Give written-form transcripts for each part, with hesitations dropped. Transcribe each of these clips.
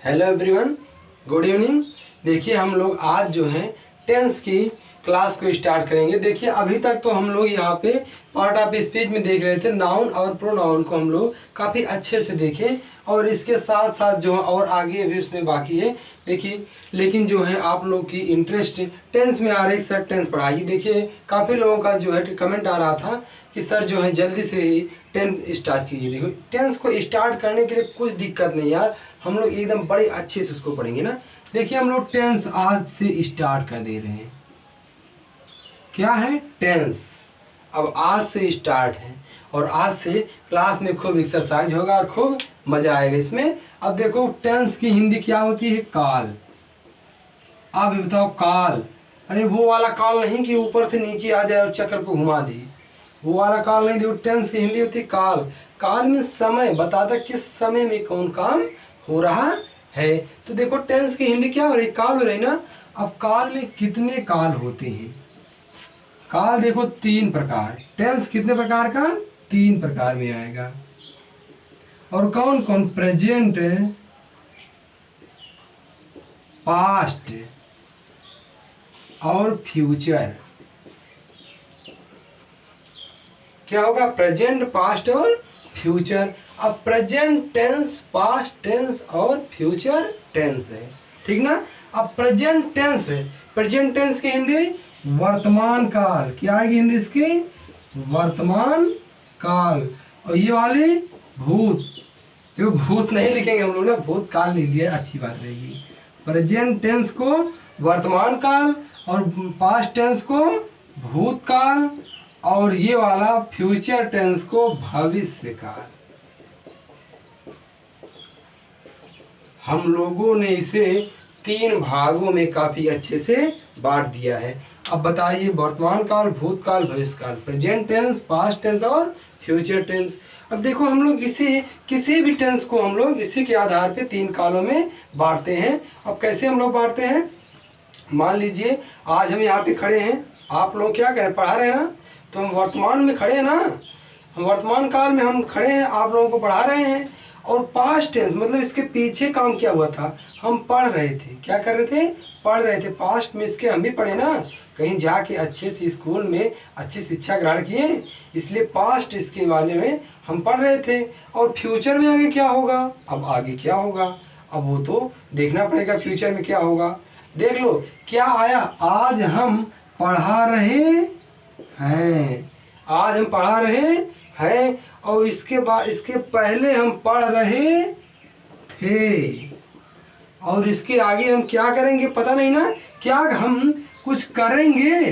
Hello everyone, good evening. देखिए हम लोग आज जो है टेंस की क्लास को स्टार्ट करेंगे। देखिए अभी तक तो हम लोग यहाँ पे पार्ट ऑफ स्पीच में देख रहे थे, नाउन और प्रोनाउन को हम लोग काफ़ी अच्छे से देखे और इसके साथ साथ जो है और आगे भी उसमें बाकी है। देखिए लेकिन जो है आप लोग की इंटरेस्ट टेंस में आ रही, सर टेंस पढ़ाइए। देखिए काफ़ी लोगों का जो है कमेंट आ रहा था कि सर जो है जल्दी से ही टेंस स्टार्ट कीजिए। देखो टेंस को स्टार्ट करने के लिए कुछ दिक्कत नहीं यार, हम लोग एकदम बड़े अच्छे से उसको पढ़ेंगे ना। देखिए हम लोग टेंस आज से स्टार्ट कर दे रहे हैं। क्या है? टेंस। अब आज से स्टार्ट है और आज से क्लास में खूब एक्सरसाइज होगा और खूब मजा आएगा इसमें। अब देखो टेंस की हिंदी क्या होती है? काल। आप बताओ काल। अरे वो वाला काल नहीं कि ऊपर से नीचे आ जाए और चक्कर को घुमा दे, वो वाला काल नहीं। देखो टेंस की हिंदी होती है काल। काल में समय बताता किस समय में कौन काम हो रहा है। तो देखो टेंस की हिंदी क्या हो रही? काल हो रही ना। अब काल में कितने काल होते हैं? काल देखो 3 प्रकार। टेंस कितने प्रकार का? 3 प्रकार में आएगा। और कौन कौन? प्रेजेंट, पास्ट और फ्यूचर। क्या होगा? प्रेजेंट, पास्ट और फ्यूचर। अब प्रेजेंट टेंस, पास्ट टेंस और फ्यूचर टेंस है, ठीक ना। अब प्रेजेंट टेंस है, प्रेजेंट टेंस की हिंदी वर्तमान काल। क्या आएगी हिंदी इसकी? वर्तमान काल। और ये वाली भूत। देखो भूत नहीं लिखेंगे हम लोग ना, भूत काल लिख दिया, अच्छी बात रहेगी। प्रेजेंट टेंस को वर्तमान काल और पास्ट टेंस को भूतकाल और ये वाला फ्यूचर टेंस को भविष्य काल। हम लोगों ने इसे 3 भागों में काफी अच्छे से बांट दिया है। अब बताइए वर्तमान काल, भूतकाल, भविष्य काल, प्रेजेंट टेंस, पास्ट टेंस और फ्यूचर टेंस। अब देखो हम लोग इसे किसी भी टेंस को हम लोग इसी के आधार पे 3 कालों में बांटते हैं। अब कैसे हम लोग बांटते हैं? मान लीजिए आज हम यहाँ पे खड़े हैं, आप लोग क्या करें? पढ़ा रहे हैं ना, तो हम वर्तमान में खड़े हैं ना, हम वर्तमान काल में हम खड़े हैं, आप लोगों को पढ़ा रहे हैं। और पास्ट टेंस मतलब इसके पीछे काम क्या हुआ था? हम पढ़ रहे थे। क्या कर रहे थे? पढ़ रहे थे। पास्ट में इसके हम भी पढ़े ना, कहीं जाके अच्छे से स्कूल में अच्छी शिक्षा ग्रहण किए, इसलिए पास्ट इसके बारे में हम पढ़ रहे थे। और फ्यूचर में आगे क्या होगा? अब आगे क्या होगा अब वो तो देखना पड़ेगा, फ्यूचर में क्या होगा। देख लो क्या आया, आज हम पढ़ा रहे हैं। आज हम पढ़ा रहे हैं और इसके बाद इसके पहले हम पढ़ रहे थे और इसके आगे हम क्या करेंगे पता नहीं ना। क्या हम कुछ करेंगे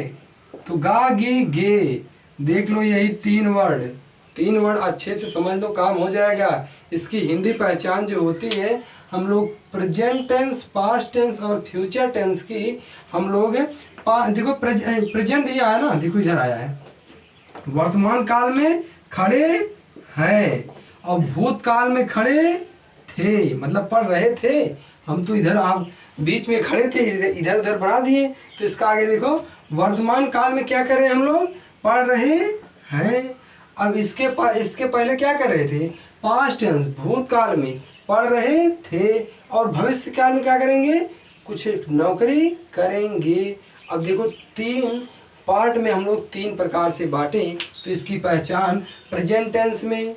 तो गा गे गे। देख लो यही 3 वर्ड अच्छे से समझ लो, काम हो जाएगा। इसकी हिंदी पहचान जो होती है, हम लोग प्रेजेंट टेंस, पास्ट टेंस और फ्यूचर टेंस की हम लोग देखो प्रेजेंट ये आया ना, देखो इधर आया है वर्तमान काल में खड़े हैं और भूतकाल में खड़े थे, मतलब पढ़ रहे थे। हम तो इधर आप बीच में खड़े थे, इधर उधर बढ़ा दिए। तो इसका आगे देखो वर्तमान काल में क्या कर रहे हैं? हम लोग पढ़ रहे हैं। अब इसके पहले क्या कर रहे थे? पास्ट टेंस, भूतकाल में पढ़ रहे थे। और भविष्य काल में क्या करेंगे? कुछ नौकरी करेंगे। अब देखो 3 पार्ट में हम लोग 3 प्रकार से बांटे। तो इसकी पहचान प्रेजेंट टेंस में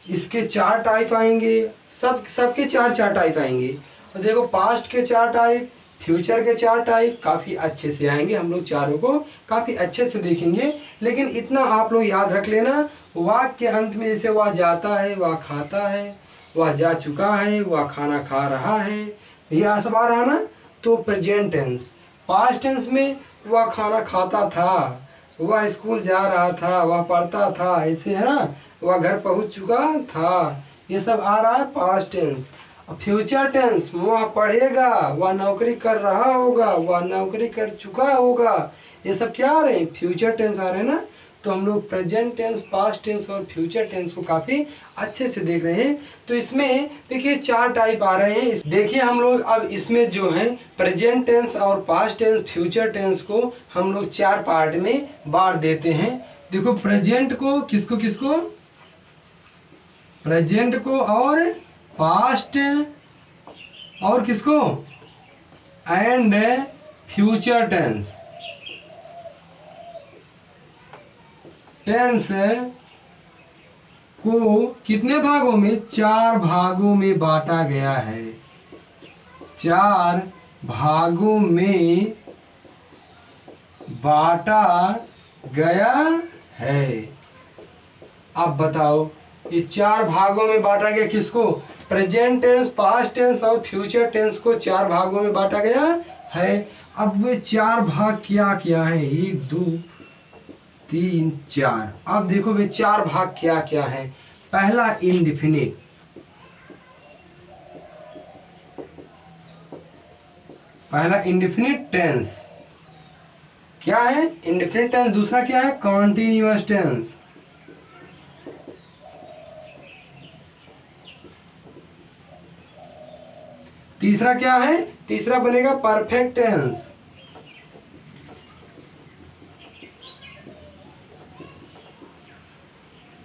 इसके 4 टाइप आएंगे, सबके 4 टाइप आएंगे। और देखो पास्ट के 4 टाइप, फ्यूचर के 4 टाइप काफ़ी अच्छे से आएंगे। हम लोग चारों को काफ़ी अच्छे से देखेंगे। लेकिन इतना आप लोग याद रख लेना, वाक्य के अंत में जैसे वह जाता है, वह खाता है, वह जा चुका है, वह खाना खा रहा है, यह सब आ रहा ना, तो प्रेजेंट टेंस। पास्ट टेंस में वह खाना खाता था, वह स्कूल जा रहा था, वह पढ़ता था, ऐसे है ना, वह घर पहुंच चुका था, ये सब आ रहा है पास्ट टेंस। फ्यूचर टेंस वह पढ़ेगा, वह नौकरी कर रहा होगा, वह नौकरी कर चुका होगा, ये सब क्या आ रहे हैं? फ्यूचर टेंस आ रहे हैं ना। तो हम लोग प्रेजेंट टेंस, पास्ट टेंस और फ्यूचर टेंस को काफ़ी अच्छे से देख रहे हैं। तो इसमें देखिए 4 टाइप आ रहे हैं। देखिए हम लोग अब इसमें जो है प्रेजेंट टेंस और पास्ट टेंस, फ्यूचर टेंस को हम लोग 4 पार्ट में बांट देते हैं। देखो प्रेजेंट को किसको किसको? प्रेजेंट को और पास्ट और किसको, एंड फ्यूचर टेंस। टेंस को कितने भागों में, 4 भागों में बांटा गया है, 4 भागों में बांटा गया है। अब बताओ ये 4 भागों में बांटा गया किसको, प्रेजेंट टेंस, पास्ट टेंस और फ्यूचर टेंस को 4 भागों में बांटा गया है। अब वे 4 भाग क्या क्या है, 1 2 3 4। अब देखो वे 4 भाग क्या क्या है। पहला इंडेफिनिट, पहला इंडेफिनिट टेंस क्या है, इंडेफिनिट टेंस। दूसरा क्या है, कॉन्टिन्यूअस टेंस। तीसरा क्या है, तीसरा बनेगा परफेक्ट टेंस।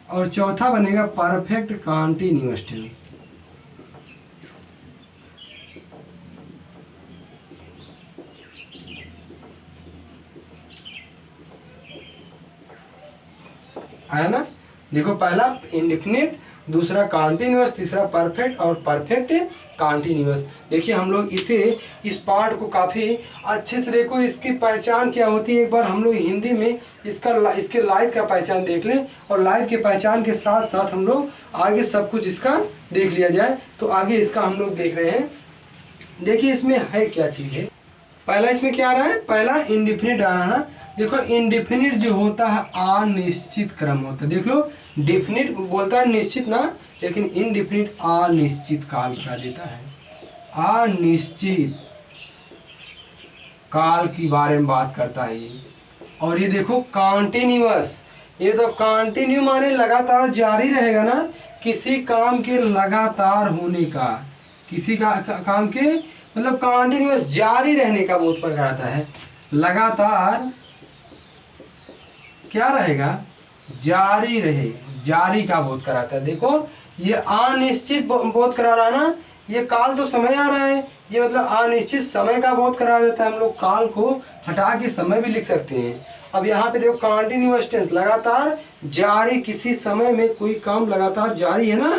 और चौथा बनेगा परफेक्ट कॉन्टिन्यूअस टेंस। आया ना। देखो पहला इंडेफिनिट, दूसरा कॉन्टिन्यूअस, तीसरा परफेक्ट और परफेक्ट कॉन्टिन्यूअस। देखिए हम लोग इस पार्ट को काफ़ी अच्छे से देखो, इसकी पहचान क्या होती है एक बार हम लोग हिंदी में इसके लाइव का पहचान देख लें, और लाइव के पहचान के साथ साथ हम लोग आगे सब कुछ इसका देख लिया जाए। तो आगे इसका हम लोग देख रहे हैं। देखिए इसमें है क्या चीज़ है। पहला इसमें क्या आ रहा है, पहला इंडेफिनिट आ रहा है ना। देखो इंडेफिनिट जो होता है अनिश्चित क्रम होता है। देख लो, डेफिनिट बोलता है निश्चित ना, लेकिन इनडेफिनिट अनिश्चित काल का देता है। अनिश्चित काल की बारे में बात करता है ये। और ये देखो कॉन्टिन्यूअस, ये तो कॉन्टिन्यू माने लगातार जारी रहेगा ना, किसी काम के लगातार होने का, किसी का काम के मतलब कॉन्टिन्यूअस जारी रहने का बोध पर कराता है। लगातार क्या रहेगा, जारी रहे, जारी का बोध कराता है। देखो ये अनिश्चित बोध करा रहा है ना, ये काल तो समय आ रहा है, ये मतलब अनिश्चित समय का बोध करा देता है। हम लोग काल को हटा के समय भी लिख सकते हैं। अब यहाँ पे देखो कॉन्टिन्यूअस टेंस, लगातार जारी, किसी समय में कोई काम लगातार जारी है ना,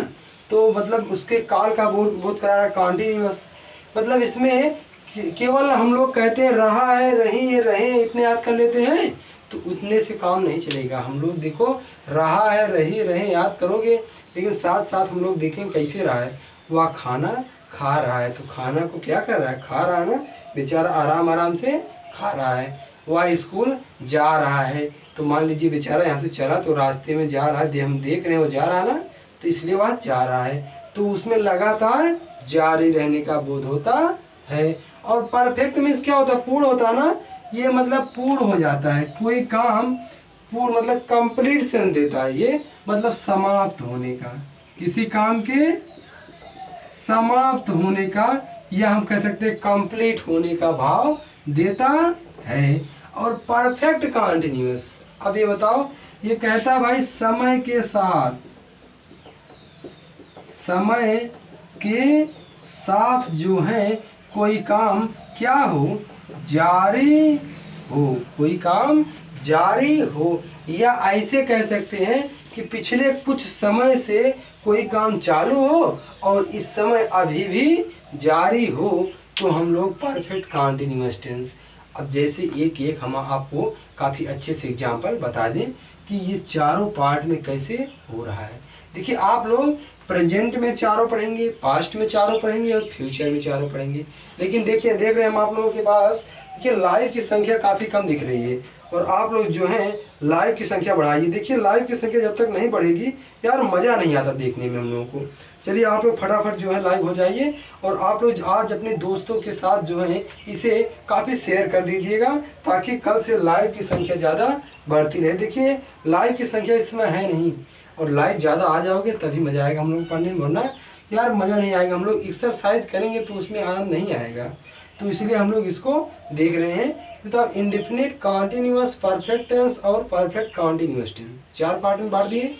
तो मतलब उसके काल का बोध करा रहा है कॉन्टिन्यूअस। मतलब इसमें केवल हम लोग कहते हैं रहा है, रही है, रहे इतने याद कर लेते हैं, तो उतने से काम नहीं चलेगा। हम लोग देखो रहा है, रही, रहे याद करोगे, लेकिन साथ साथ हम लोग देखें कैसे रहा है। वह खाना खा रहा है, तो खाना को क्या कर रहा है, खा रहा है ना, बेचारा आराम आराम से खा रहा है। वह स्कूल जा रहा है, तो मान लीजिए बेचारा यहाँ से चला तो रास्ते में जा रहा है, हम देख रहे हैं वो जा रहा है ना, तो इसलिए वह जा रहा है। तो उसमें लगातार जारी रहने का बोध होता है। और परफेक्ट मीन्स क्या होता है, पूर्ण होता है ना, ये मतलब पूर्ण हो जाता है कोई काम, पूर्ण मतलब कंप्लीट सेंस देता है। ये मतलब समाप्त होने का, किसी काम के समाप्त होने का, या हम कह सकते हैं कंप्लीट होने का भाव देता है। और परफेक्ट कंटिन्यूअस, अब ये बताओ, ये कहता है भाई समय के साथ, समय के साथ जो है कोई काम क्या हो, जारी हो, कोई काम जारी हो। या ऐसे कह सकते हैं कि पिछले कुछ समय से कोई काम चालू हो और इस समय अभी भी जारी हो, तो हम लोग परफेक्ट कंटिन्यूअस टेंस। अब जैसे एक एक हम आपको काफ़ी अच्छे से एग्जांपल बता दें कि ये चारों पार्ट में कैसे हो रहा है। देखिए आप लोग प्रेजेंट में चारों पढ़ेंगे, पास्ट में चारों पढ़ेंगे और फ्यूचर में चारों पढ़ेंगे। लेकिन देखिए देख रहे हैं हम आप लोगों के पास, देखिए लाइव की संख्या काफ़ी कम दिख रही है, और आप लोग जो हैं लाइव की संख्या बढ़ाइए। देखिए लाइव की संख्या जब तक नहीं बढ़ेगी यार मज़ा नहीं आता देखने में हम लोगों को। चलिए आप लोग फटाफट जो है लाइव हो जाइए, और आप लोग आज अपने दोस्तों के साथ जो है इसे काफ़ी शेयर कर दीजिएगा, ताकि कल से लाइव की संख्या ज़्यादा बढ़ती रहे। देखिए लाइव की संख्या इस समय है नहीं, और लाइव ज़्यादा आ जाओगे तभी मज़ा आएगा हम लोग पढ़ने में, वरना यार मज़ा नहीं आएगा। हम लोग एक्सरसाइज करेंगे तो उसमें आनंद नहीं आएगा, तो इसलिए हम लोग इसको देख रहे हैं। तो इंडेफिनिट, कॉन्टिन्यूअस, परफेक्ट टेंस और परफेक्ट कॉन्टिन्यूअस टेंस, 4 पार्ट में बांट दिए।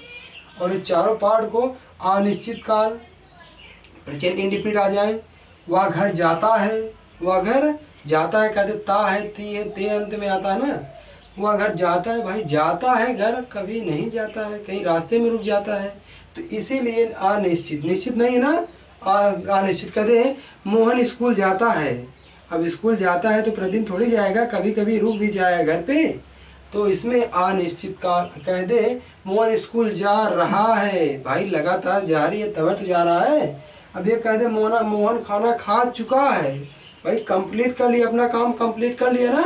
और इस चारों पार्ट को अनिश्चित काल, प्रेजेंट इंडेफिनिट आ जाए, वह घर जाता है, वह घर जाता है, कहते ता है, ती है, ते अंत में आता है ना। वह घर जाता है, भाई जाता है घर, कभी नहीं जाता है, कहीं रास्ते में रुक जाता है। तो इसीलिए अनिश्चित, निश्चित नहीं है ना, अनिश्चित। कहते हैं मोहन स्कूल जाता है, अब स्कूल जाता है तो प्रतिदिन थोड़ी जाएगा, कभी कभी रुक भी जाएगा घर पे। तो इसमें अनिश्चित काल कह दे मोहन स्कूल जा रहा है, भाई लगातार जारी है तब तो जा रहा है। अब ये कह दे मोहन खाना खा चुका है, भाई कंप्लीट कर लिया, अपना काम कंप्लीट कर लिया ना।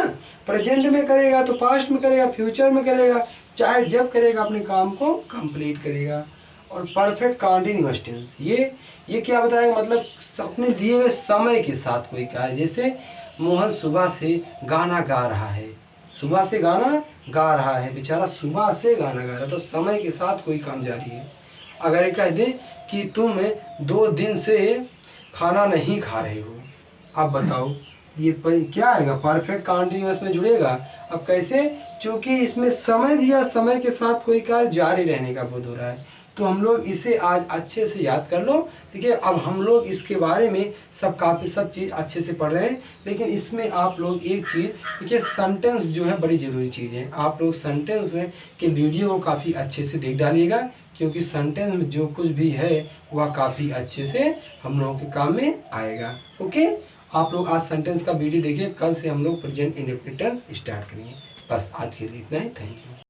प्रेजेंट में करेगा तो पास्ट में करेगा, फ्यूचर में करेगा, चाहे जब करेगा अपने काम को कंप्लीट करेगा। और परफेक्ट कंटिन्यूअस टेंस, ये क्या बताएगा, मतलब अपने दिए हुए समय के साथ कोई का है। जैसे मोहन सुबह से गाना गा रहा है, सुबह से गाना गा रहा है, बेचारा सुबह से गाना गा रहा है, तो समय के साथ कोई काम जारी है। अगर ये कह दे कि तुम 2 दिन से खाना नहीं खा रहे हो, अब बताओ ये क्या आएगा, परफेक्ट कंटिन्यूअस में जुड़ेगा। अब कैसे, क्योंकि इसमें समय दिया, समय के साथ कोई कार्य जारी रहने का बोध हो रहा है। तो हम लोग इसे आज अच्छे से याद कर लो, ठीक है। अब हम लोग इसके बारे में सब चीज़ अच्छे से पढ़ रहे हैं, लेकिन इसमें आप लोग एक चीज़, देखिए सेंटेंस जो है बड़ी ज़रूरी चीज़ है। आप लोग सेंटेंस के वीडियो को काफ़ी अच्छे से देख डालिएगा, क्योंकि सेंटेंस में जो कुछ भी है वह काफ़ी अच्छे से हम लोगों के काम में आएगा। ओके, आप लोग आज सेंटेंस का वीडियो देखिए, कल से हम लोग प्रेजेंट इंडेफिनिट टेंस स्टार्ट करेंगे। बस आज के लिए इतना ही, थैंक यू।